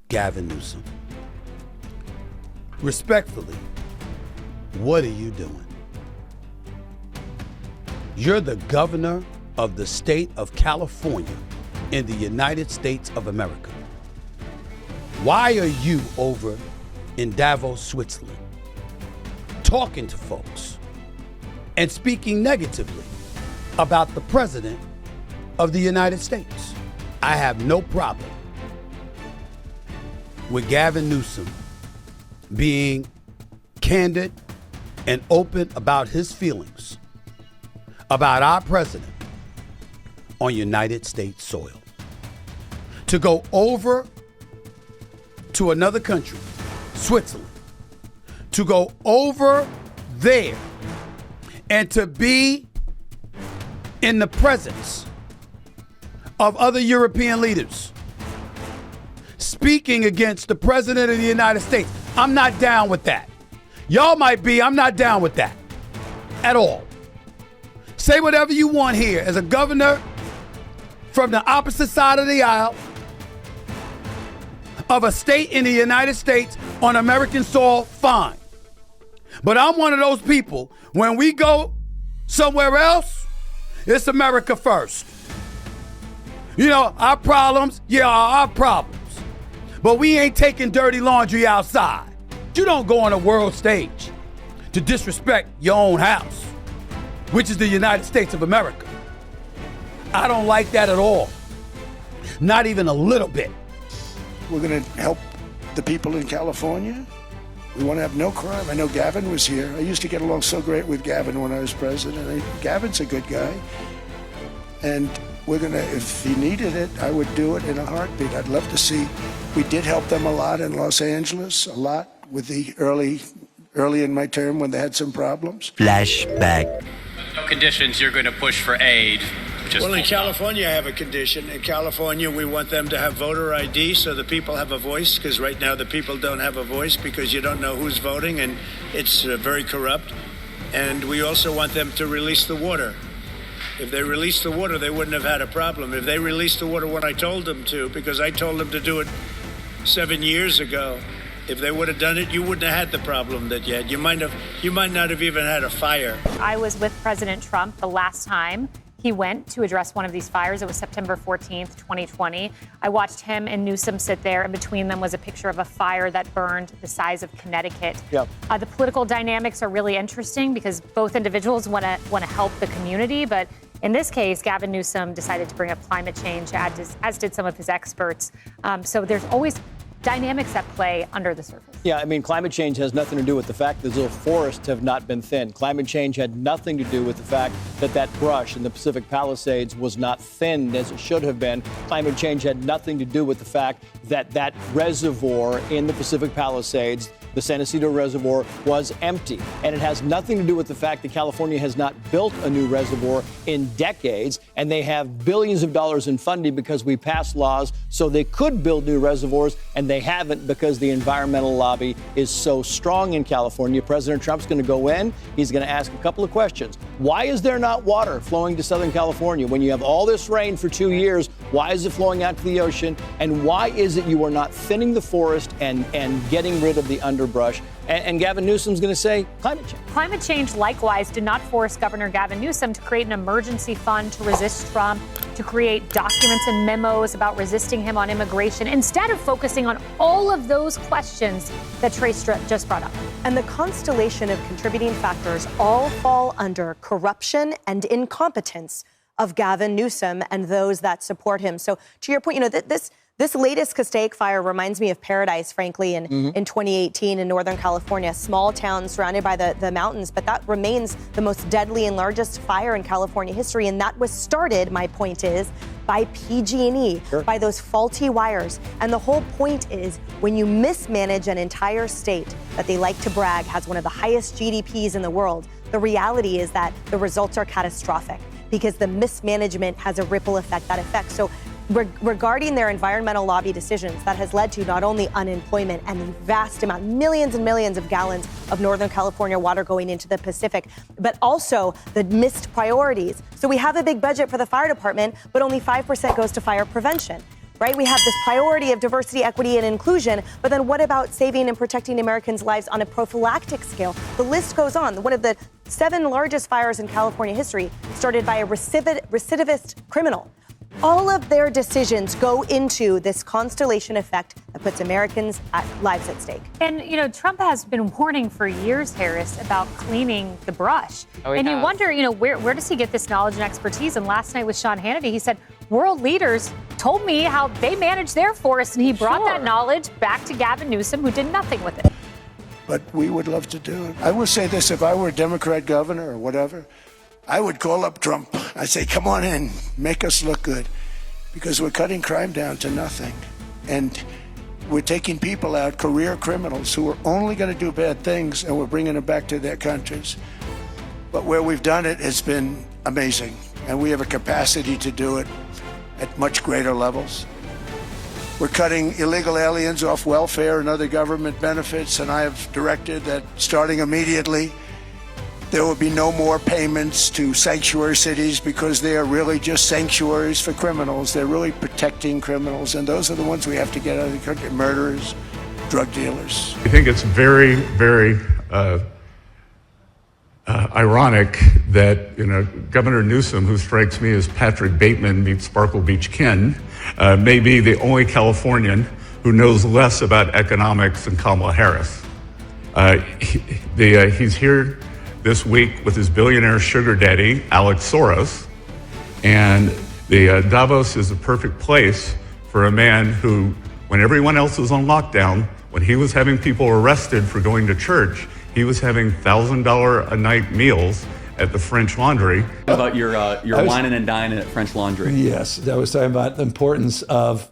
Gavin Newsom. Respectfully, what are you doing? You're the governor of the state of California in the United States of America. Why are you over in Davos, Switzerland, talking to folks and speaking negatively about the president of the United States? I have no problem with Gavin Newsom being candid and open about his feelings about our president on United States soil. To go over to another country, Switzerland, to go over there and to be in the presence of other European leaders speaking against the president of the United States. I'm not down with that. Y'all might be, I'm not down with that at all. Say whatever you want here as a governor from the opposite side of the aisle of a state in the United States on American soil, fine. But I'm one of those people, when we go somewhere else, it's America first. You know, our problems, are our problems. But we ain't taking dirty laundry outside. You don't go on a world stage to disrespect your own house, which is the United States of America. I don't like that at all. Not even a little bit. We're going to help the people in California. We want to have no crime. I know Gavin was here. I used to get along so great with Gavin when I was president. Gavin's a good guy. And we're going to, if he needed it, I would do it in a heartbeat. I'd love to see. We did help them a lot in Los Angeles, a lot with the early in my term when they had some problems. Flashback. No conditions you're going to push for aid. Well, in California, I have a condition. In California, we want them to have voter ID so the people have a voice, because right now the people don't have a voice because you don't know who's voting, and it's very corrupt. And we also want them to release the water. If they released the water, they wouldn't have had a problem. If they released the water when I told them to, because I told them to do it 7 years ago, if they would have done it, you wouldn't have had the problem that you had. You might not have even had a fire. I was with President Trump the last time he went to address one of these fires. It was September 14th, 2020. I watched him and Newsom sit there, and between them was a picture of a fire that burned the size of Connecticut. Yep. The political dynamics are really interesting because both individuals want to help the community, but in this case, Gavin Newsom decided to bring up climate change, as did some of his experts. So there's always dynamics at play under the surface. Yeah, I mean, climate change has nothing to do with the fact that those forests have not been thinned. Climate change had nothing to do with the fact that that brush in the Pacific Palisades was not thinned as it should have been. Climate change had nothing to do with the fact that that reservoir in the Pacific Palisades, the San Ysidro Reservoir, was empty. And it has nothing to do with the fact that California has not built a new reservoir in decades, and they have billions of dollars in funding because we passed laws so they could build new reservoirs, and they haven't because the environmental lobby is so strong in California. President Trump's going to go in. He's going to ask a couple of questions. Why is there not water flowing to Southern California? When you have all this rain for 2 years, why is it flowing out to the ocean? And why is it you are not thinning the forest and getting rid of the underbrush? And Gavin Newsom's going to say climate change. Climate change, likewise, did not force Governor Gavin Newsom to create an emergency fund to resist Trump, to create documents and memos about resisting him on immigration, instead of focusing on all of those questions that Trace just brought up. And the constellation of contributing factors all fall under corruption and incompetence of Gavin Newsom and those that support him. So to your point, this latest Castaic fire reminds me of Paradise, frankly, in 2018 in Northern California, small town surrounded by the mountains, but that remains the most deadly and largest fire in California history. And that was started, my point is, by PG&E, by those faulty wires. And the whole point is, when you mismanage an entire state that they like to brag has one of the highest GDPs in the world, the reality is that the results are catastrophic because the mismanagement has a ripple effect that affects. So regarding their environmental lobby decisions, that has led to not only unemployment and a vast amount, millions and millions of gallons of Northern California water going into the Pacific, but also the missed priorities. So we have a big budget for the fire department, but only 5% goes to fire prevention. right? We have this priority of diversity, equity, and inclusion, but then what about saving and protecting Americans' lives on a prophylactic scale? The list goes on. One of the 7 largest fires in California history started by a recidivist criminal. All of their decisions go into this constellation effect that puts Americans' lives at stake. And, you know, Trump has been warning for years, Harris, about cleaning the brush. And you wonder, you know, where does he get this knowledge and expertise? And last night with Sean Hannity, he said, world leaders told me how they manage their forests, and he brought that knowledge back to Gavin Newsom, who did nothing with it. But we would love to do it. I will say this, if I were a Democrat governor or whatever, I would call up Trump. I'd say, come on in, make us look good, because we're cutting crime down to nothing. And we're taking people out, career criminals, who are only going to do bad things, and we're bringing them back to their countries. But where we've done it has been amazing, and we have a capacity to do it at much greater levels. We're cutting illegal aliens off welfare and other government benefits, and I have directed that starting immediately, there will be no more payments to sanctuary cities, because they are really just sanctuaries for criminals. They're really protecting criminals, and those are the ones we have to get out of the country: murderers, drug dealers. I think it's very, very ironic that, you know, Governor Newsom, who strikes me as Patrick Bateman meets Sparkle Beach Ken, may be the only Californian who knows less about economics than Kamala Harris. He's here this week with his billionaire sugar daddy, Alex Soros. And Davos is a perfect place for a man who, when everyone else was on lockdown, when he was having people arrested for going to church, he was having $1,000 a night meals at the French Laundry. How about your whining and dining at French Laundry? Yes, I was talking about the importance of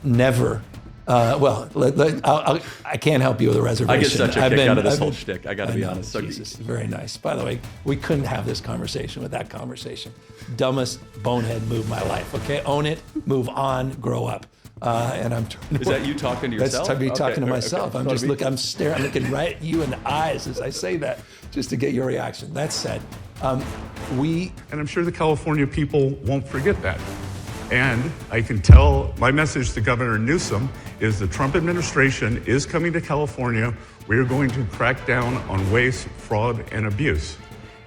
never. I can't help you with a reservation. I get such a kick out of this whole shtick. I got to be honest. Jesus, very nice. By the way, we couldn't have this conversation with that conversation. Dumbest bonehead move of my life. Okay, own it, move on, grow up. And I'm trying to. Is that you talking to yourself? That's me talking to myself. Okay. I'm just looking. I'm staring. I'm looking right at you in the eyes as I say that, just to get your reaction. That said, and I'm sure the California people won't forget that. And I can tell my message to Governor Newsom is the Trump administration is coming to California. We are going to crack down on waste, fraud, and abuse.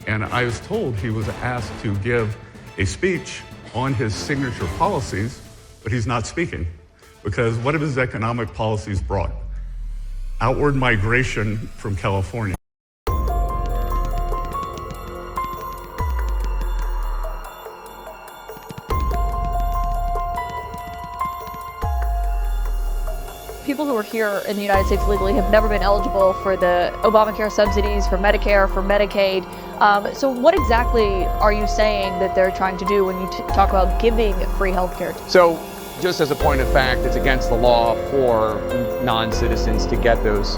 And I was told he was asked to give a speech on his signature policies, but he's not speaking, because what have his economic policies brought? Outward migration from California. People who are here in the United States legally have never been eligible for the Obamacare subsidies, for Medicare, for Medicaid. So what exactly are you saying that they're trying to do when you talk about giving free health care? So just as a point of fact, it's against the law for non-citizens to get those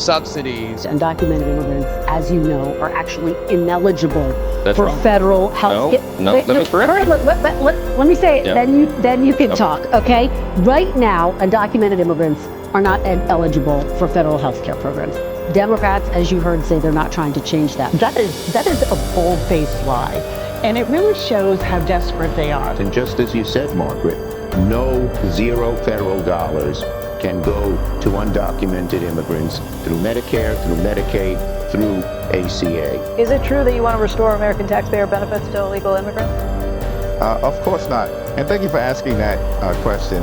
subsidies. Undocumented immigrants, as you know, are actually ineligible for wrong. federal health. Let me correct you. Let me say it, then you can talk, okay? Right now, undocumented immigrants are not eligible for federal health care programs. Democrats, as you heard, say they're not trying to change that. That is a bold-faced lie, and it really shows how desperate they are. And just as you said, Margaret, no zero federal dollars can go to undocumented immigrants through Medicare, through Medicaid, through ACA. Is it true that you want to restore American taxpayer benefits to illegal immigrants? Of course not. And thank you for asking that question,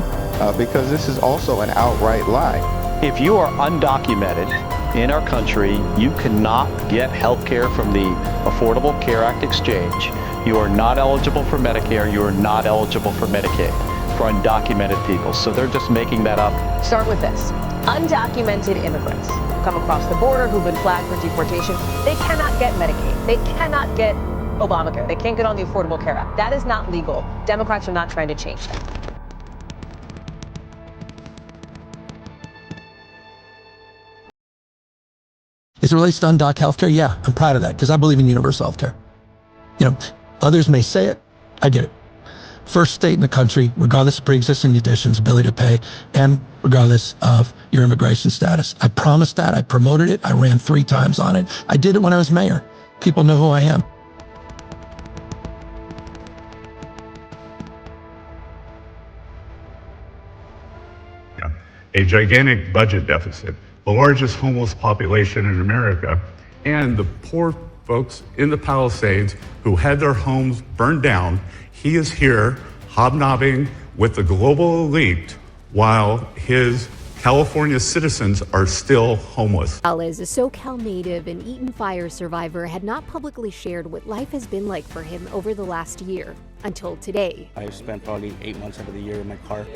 because this is also an outright lie. If you are undocumented in our country, you cannot get health care from the Affordable Care Act exchange. You are not eligible for Medicare. You are not eligible for Medicaid for undocumented people. So they're just making that up. Start with this. Undocumented immigrants who come across the border, who've been flagged for deportation, they cannot get Medicaid. They cannot get Obamacare. They can't get on the Affordable Care Act. That is not legal. Democrats are not trying to change that. as it relates to undoc healthcare, yeah, I'm proud of that because I believe in universal healthcare. You know, others may say it, I get it. First state in the country, regardless of pre-existing conditions, ability to pay, and regardless of your immigration status. I promised that, I promoted it, I ran 3 times on it. I did it when I was mayor. People know who I am. a gigantic budget deficit, the largest homeless population in America, and the poor folks in the Palisades who had their homes burned down. He is here hobnobbing with the global elite while his California citizens are still homeless. As a SoCal native and Eaton fire survivor, had not publicly shared what life has been like for him over the last year, until today. I've spent probably 8 months out of the year in my car,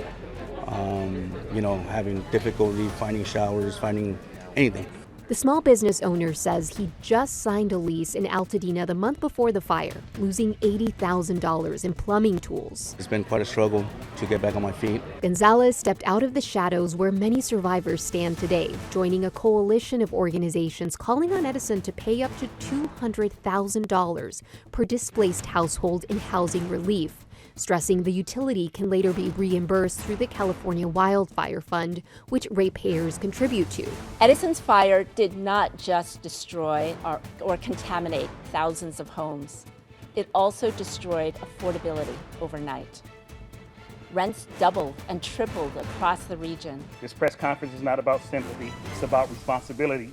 having difficulty finding showers, finding anything. The small business owner says he just signed a lease in Altadena the month before the fire, losing $80,000 in plumbing tools. It's been quite a struggle to get back on my feet. Gonzalez stepped out of the shadows where many survivors stand today, joining a coalition of organizations calling on Edison to pay up to $200,000 per displaced household in housing relief, stressing the utility can later be reimbursed through the California Wildfire Fund, which ratepayers contribute to. Edison's fire did not just destroy or contaminate thousands of homes. It also destroyed affordability overnight. Rents doubled and tripled across the region. This press conference is not about sympathy, it's about responsibility.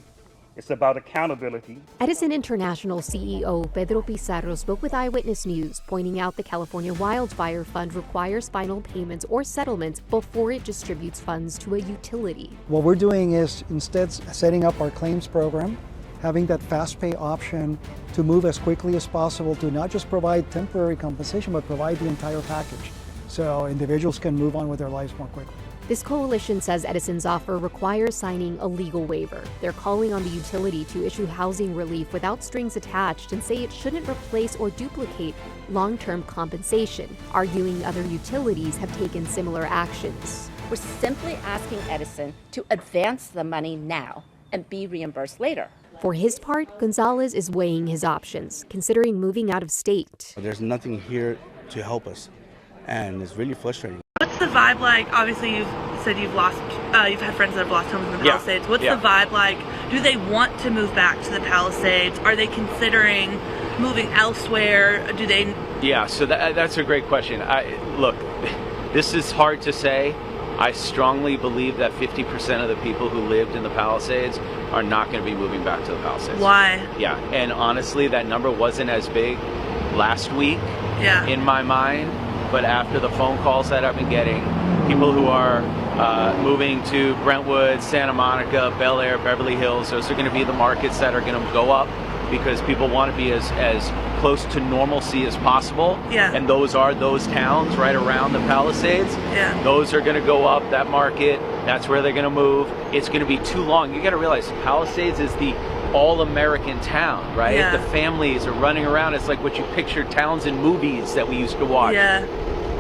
It's about accountability. Edison International CEO Pedro Pizarro spoke with Eyewitness News, pointing out the California Wildfire Fund requires final payments or settlements before it distributes funds to a utility. What we're doing is instead setting up our claims program, having that fast pay option to move as quickly as possible to not just provide temporary compensation, but provide the entire package so individuals can move on with their lives more quickly. This coalition says Edison's offer requires signing a legal waiver. They're calling on the utility to issue housing relief without strings attached and say it shouldn't replace or duplicate long-term compensation, arguing other utilities have taken similar actions. We're simply asking Edison to advance the money now and be reimbursed later. For his part, Gonzalez is weighing his options, considering moving out of state. There's nothing here to help us, and it's really frustrating. What's the vibe like? Obviously, you've said you've had friends that have lost homes in the Palisades. What's the vibe like? Do they want to move back to the Palisades? Are they considering moving elsewhere? Do they? Yeah, so that's a great question. Look, this is hard to say. I strongly believe that 50% of the people who lived in the Palisades are not going to be moving back to the Palisades. Why? Yeah, and honestly, that number wasn't as big last week in my mind. But after the phone calls that I've been getting, people who are moving to Brentwood, Santa Monica, Bel Air, Beverly Hills, those are going to be the markets that are going to go up because people want to be as close to normalcy as possible. Yeah. And those are those towns right around the Palisades. Yeah. Those are going to go up, that market. That's where they're going to move. It's going to be too long. You got to realize Palisades is the all-American town, right? Yeah. The families are running around. It's like what you picture towns in movies that we used to watch. Yeah.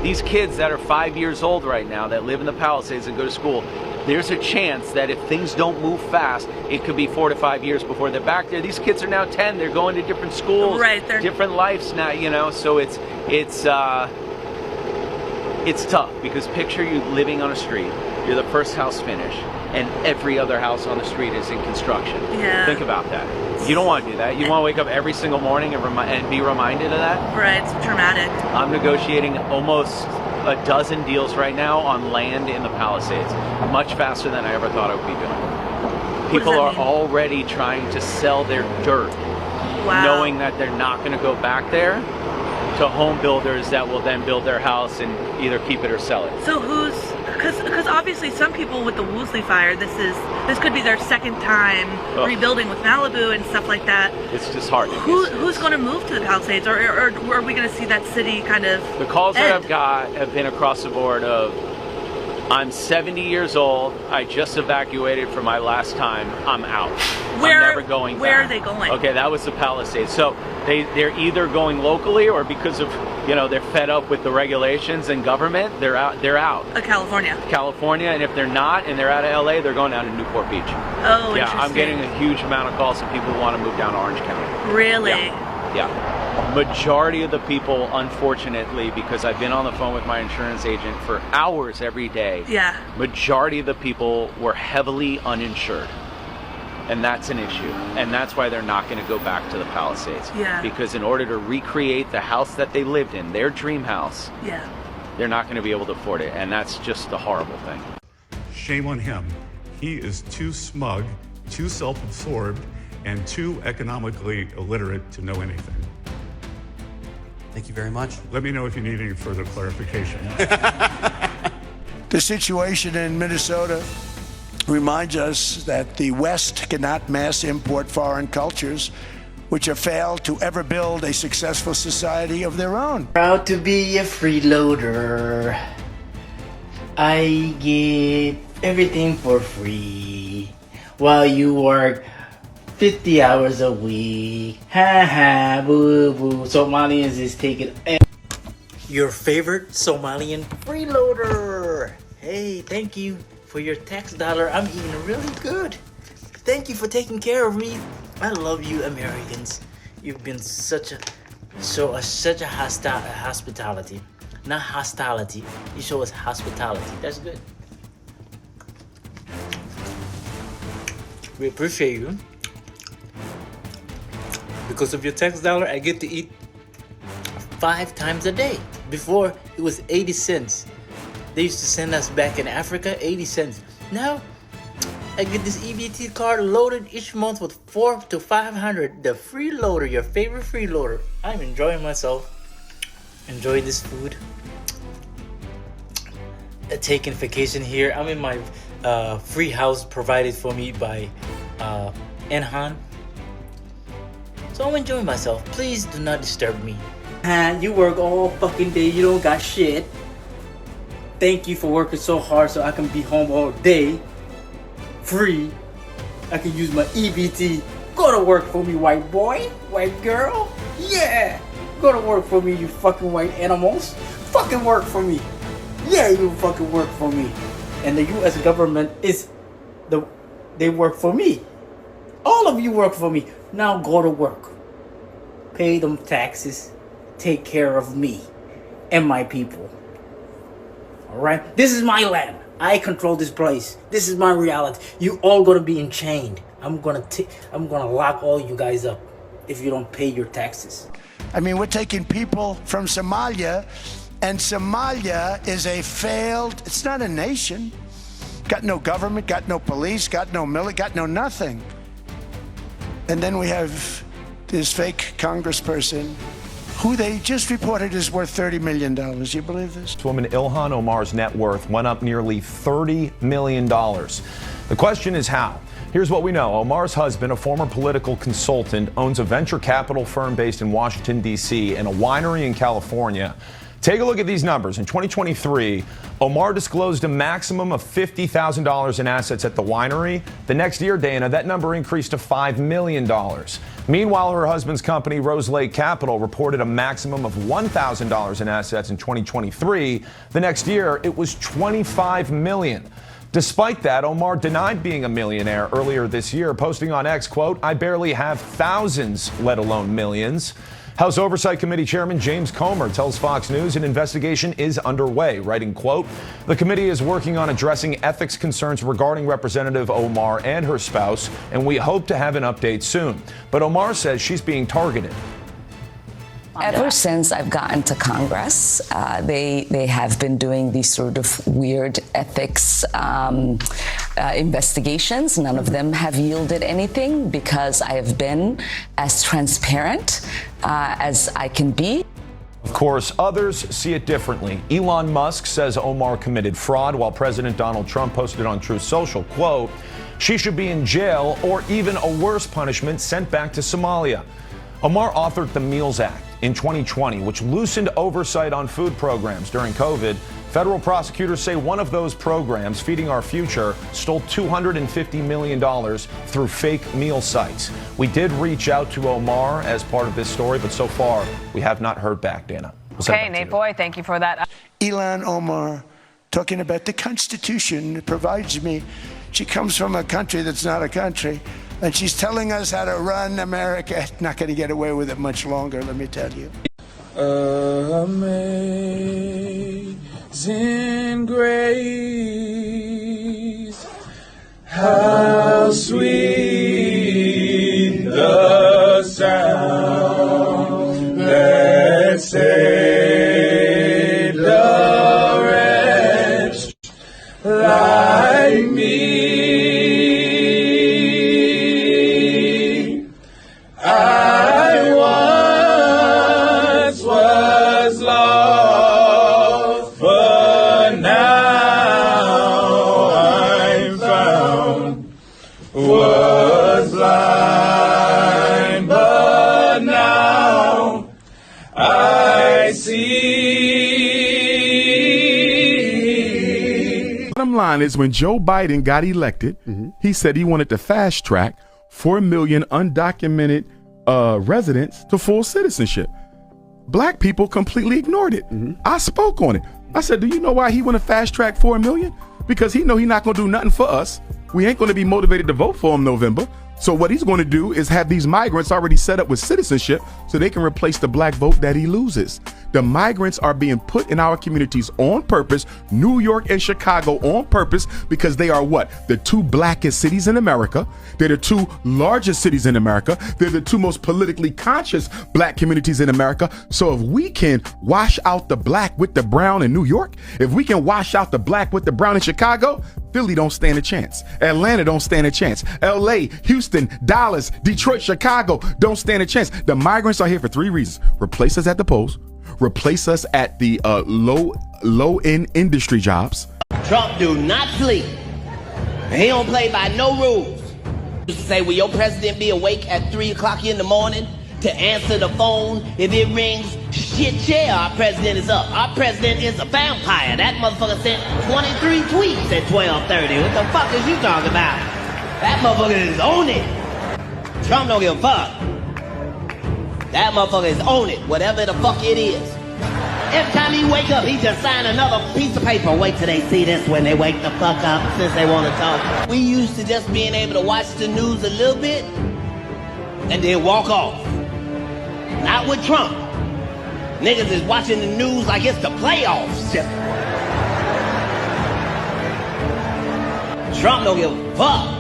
These kids that are 5 years old right now that live in the Palisades and go to school, there's a chance that if things don't move fast, it could be 4 to 5 years before they're back there. These kids are now 10. They're going to different schools, right, different lives now, so it's tough because picture you living on a street. You're the first house finished, and every other house on the street is in construction. Yeah. Think about that. You don't want to do that. You want to wake up every single morning and be reminded of that? Right, it's traumatic. I'm negotiating almost a dozen deals right now on land in the Palisades, much faster than I ever thought I would be doing. People are already trying to sell their dirt, knowing that they're not going to go back there, to home builders that will then build their house and either keep it or sell it. So because obviously some people with the Woolsey fire, this could be their second time rebuilding with Malibu and stuff like that. It's just hard. Who's going to move to the Palisades, or are we going to see that city kind of The calls end? that I've got have been across the board of, I'm 70 years old, I just evacuated for my last time, I'm out. I'm never going back. Where are they going? Okay, that was the Palisades. So they're either going locally or because of, they're fed up with the regulations and government, they're out. California, and if they're not and they're out of LA, they're going down to Newport Beach. Oh, yeah, I'm getting a huge amount of calls from people who want to move down to Orange County. Really? Yeah. Majority of the people, unfortunately, because I've been on the phone with my insurance agent for hours every day. Yeah. Majority of the people were heavily uninsured. And that's an issue. And that's why they're not going to go back to the Palisades. Yeah. Because in order to recreate the house that they lived in, their dream house, yeah, they're not going to be able to afford it. And that's just the horrible thing. shame on him. He is too smug, too self-absorbed, and too economically illiterate to know anything. Thank you very much. Let me know if you need any further clarification. The situation in Minnesota reminds us that the West cannot mass import foreign cultures, which have failed to ever build a successful society of their own. Proud to be a freeloader. I get everything for free while you work 50 hours a week. Ha ha, boo boo. Somalians is taking your favorite Somalian freeloader. Hey, thank you for your tax dollar. I'm eating really good. Thank you for taking care of me. I love you, Americans. You've been such a hospitality. Not hostility. You show us hospitality. That's good. We appreciate you. Because of your tax dollar, I get to eat 5 times a day. Before, it was 80 cents. They used to send us back in Africa 80 cents. Now, I get this EBT card loaded each month with 400 to 500. The freeloader, your favorite freeloader. I'm enjoying myself. Enjoy this food. Taking vacation here. I'm in my free house provided for me by Enhan. So I'm enjoying myself. Please do not disturb me. You work all fucking day. You don't got shit. Thank you for working so hard so I can be home all day. Free. I can use my EBT. Go to work for me, white boy. White girl. Yeah. Go to work for me, you fucking white animals. Fucking work for me. Yeah, you fucking work for me. And the US government they work for me. All of you work for me. Now go to work. Pay them taxes. Take care of me and my people. Alright? This is my land. I control this place. This is my reality. You all gonna be enchained. I'm gonna lock all you guys up if you don't pay your taxes. I mean, we're taking people from Somalia, and Somalia is a failed, it's not a nation. Got no government, got no police, got no military, got no nothing. And then we have this fake congressperson who they just reported is worth $30 million. You believe this? Woman Ilhan Omar's net worth went up nearly $30 million. The question is how? Here's what we know. Omar's husband, a former political consultant, owns a venture capital firm based in Washington, D.C. and a winery in California. Take a look at these numbers. In 2023, Omar disclosed a maximum of $50,000 in assets at the winery. The next year, Dana, that number increased to $5 million. Meanwhile, her husband's company, Rose Lake Capital, reported a maximum of $1,000 in assets in 2023. The next year, it was $25 million. Despite that, Omar denied being a millionaire earlier this year, posting on X, quote, "I barely have thousands, let alone millions." House Oversight Committee Chairman James Comer tells Fox News an investigation is underway, writing, quote, "The committee is working on addressing ethics concerns regarding Representative Omar and her spouse, and we hope to have an update soon." But Omar says she's being targeted. Ever since I've gotten to Congress, they have been doing these sort of weird ethics investigations. None of them have yielded anything because I have been as transparent as I can be. Of course, others see it differently. Elon Musk says Omar committed fraud, while President Donald Trump posted on Truth Social, quote, "She should be in jail or even a worse punishment, sent back to Somalia." Omar authored the Meals Act in 2020, which loosened oversight on food programs during COVID. Federal prosecutors say one of those programs, Feeding Our Future, stole $250 million through fake meal sites. We did reach out to Omar as part of this story, but so far we have not heard back, Dana. Okay, Nate Boy, thank you for that. Ilhan Omar, talking about the Constitution provides me. She comes from a country that's not a country. And she's telling us how to run America. Not going to get away with it much longer, let me tell you. Amazing grace, how sweet the sound that saved a wretch like is when Joe Biden got elected, he said he wanted to fast track 4 million undocumented residents to full citizenship. Black people completely ignored it. I spoke on it. I said, do you know why he want to fast track 4 million? Because he know he not going to do nothing for us. We ain't going to be motivated to vote for him November. So what he's going to do is have these migrants already set up with citizenship so they can replace the black vote that he loses. The migrants are being put in our communities on purpose, New York and Chicago on purpose, because they are what? The 2 blackest cities in America. They're the 2 largest cities in America. They're the 2 most politically conscious black communities in America. So if we can wash out the black with the brown in New York, if we can wash out the black with the brown in Chicago, Philly don't stand a chance. Atlanta don't stand a chance. LA, Houston, Dallas, Detroit, Chicago don't stand a chance. The migrants are here for 3 reasons. Replace us at the polls, replace us at the low-end industry jobs. Trump do not sleep. He don't play by no rules. You say, will your president be awake at 3 o'clock in the morning to answer the phone if it rings? Shit, yeah, our president is up. Our president is a vampire. That motherfucker sent 23 tweets at 12:30. What the fuck is you talking about? That motherfucker is on it. Trump don't give a fuck. That motherfucker is on it, whatever the fuck it is. Every time he wake up, he just sign another piece of paper. Wait till they see this when they wake the fuck up, since they want to talk. We used to just being able to watch the news a little bit and then walk off. Not with Trump. Niggas is watching the news like it's the playoffs. Trump don't give a fuck.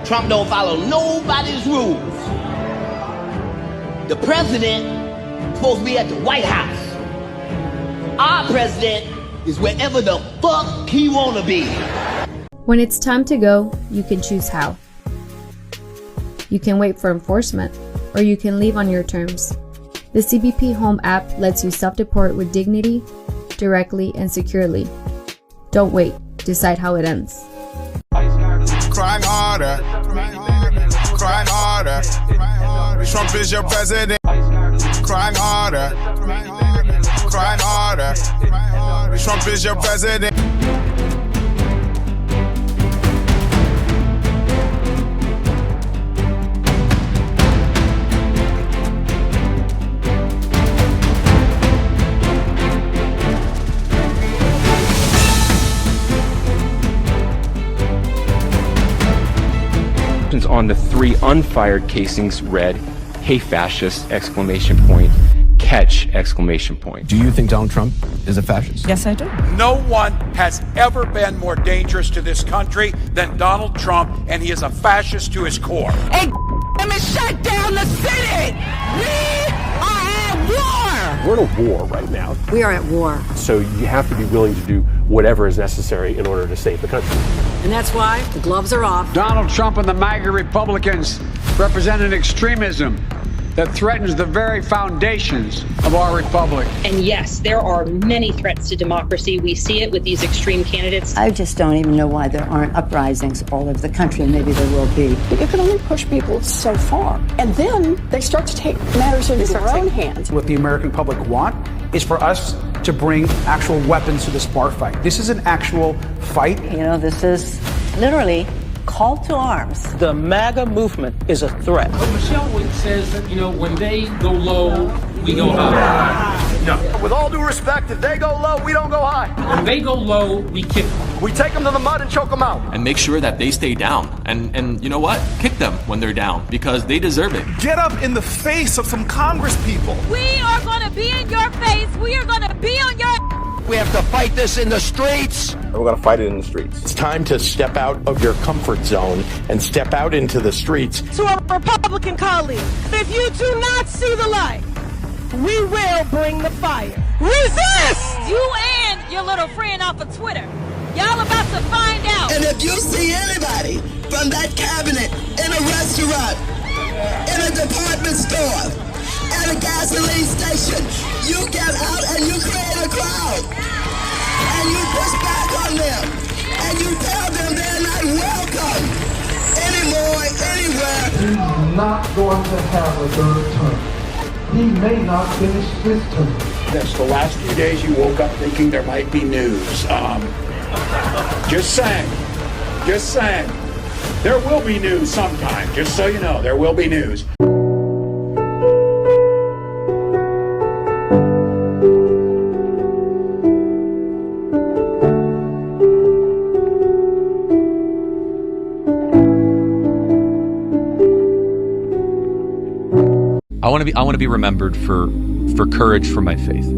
Trump don't follow nobody's rules. The president is supposed to be at the White House. Our president is wherever the fuck he want to be. When it's time to go, you can choose how. You can wait for enforcement, or you can leave on your terms. The CBP Home app lets you self-deport with dignity, directly, and securely. Don't wait. Decide how it ends. Crying harder. Crying harder. Trump is your president. Crying harder. Crying harder. Trump is your president. On the 3 unfired casings read, "Hey fascist!" exclamation point, catch exclamation point. Do you think Donald Trump is a fascist? Yes, I do. No one has ever been more dangerous to this country than Donald Trump, and he is a fascist to his core. Hey, let me shut down the Senate! We are at war! We're at a war right now. We are at war. So you have to be willing to do whatever is necessary in order to save the country. And that's why the gloves are off. Donald Trump and the MAGA Republicans represent an extremism that threatens the very foundations of our republic. And yes, there are many threats to democracy. We see it with these extreme candidates. I just don't even know why there aren't uprisings all over the country, and maybe there will be. But you can only push people so far. And then they start to take matters into their own hands. What the American public want is for us to bring actual weapons to this bar fight. This is an actual fight. You know, this is literally call to arms. The MAGA movement is a threat. But Michelle says that, when they go low, we go high. No. With all due respect, if they go low, we don't go high. When they go low, we kick them. We take them to the mud and choke them out. And make sure that they stay down. And you know what? Kick them when they're down, because they deserve it. Get up in the face of some Congress people. We are going to be in your face. We are going to be on your... We have to fight this in the streets. We're going to fight it in the streets. It's time to step out of your comfort zone and step out into the streets. To our Republican colleagues, if you do not see the light, we will bring the fire. Resist! You and your little friend off of Twitter. Y'all about to find out. And if you see anybody from that cabinet in a restaurant, in a department store, at a gasoline station, you get out and you create a crowd. And you push back on them. And you tell them they're not welcome anymore, anywhere. He's not going to have a third term. He may not finish this term. Yes, the last few days you woke up thinking there might be news. Just saying. Just saying. There will be news sometime, just so you know, there will be news. I want to be remembered for courage for my faith.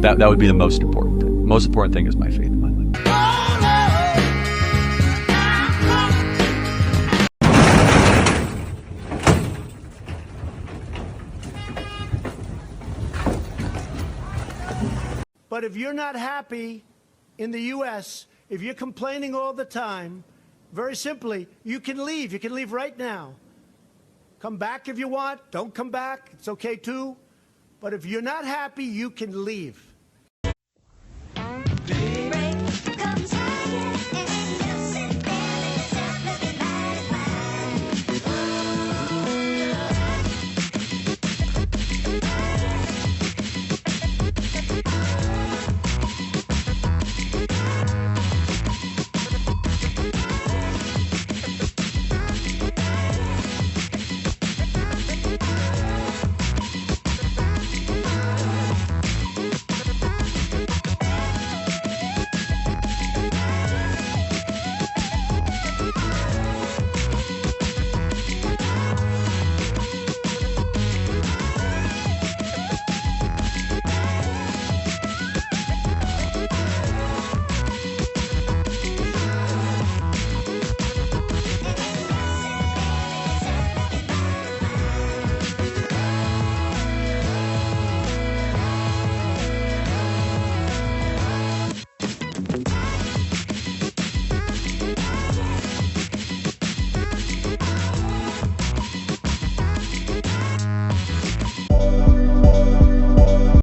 That would be the most important thing. Most important thing is my faith in my life. But if you're not happy in the U.S., if you're complaining all the time, very simply, you can leave. You can leave right now. Come back if you want. Don't come back. It's okay too. But if you're not happy, you can leave.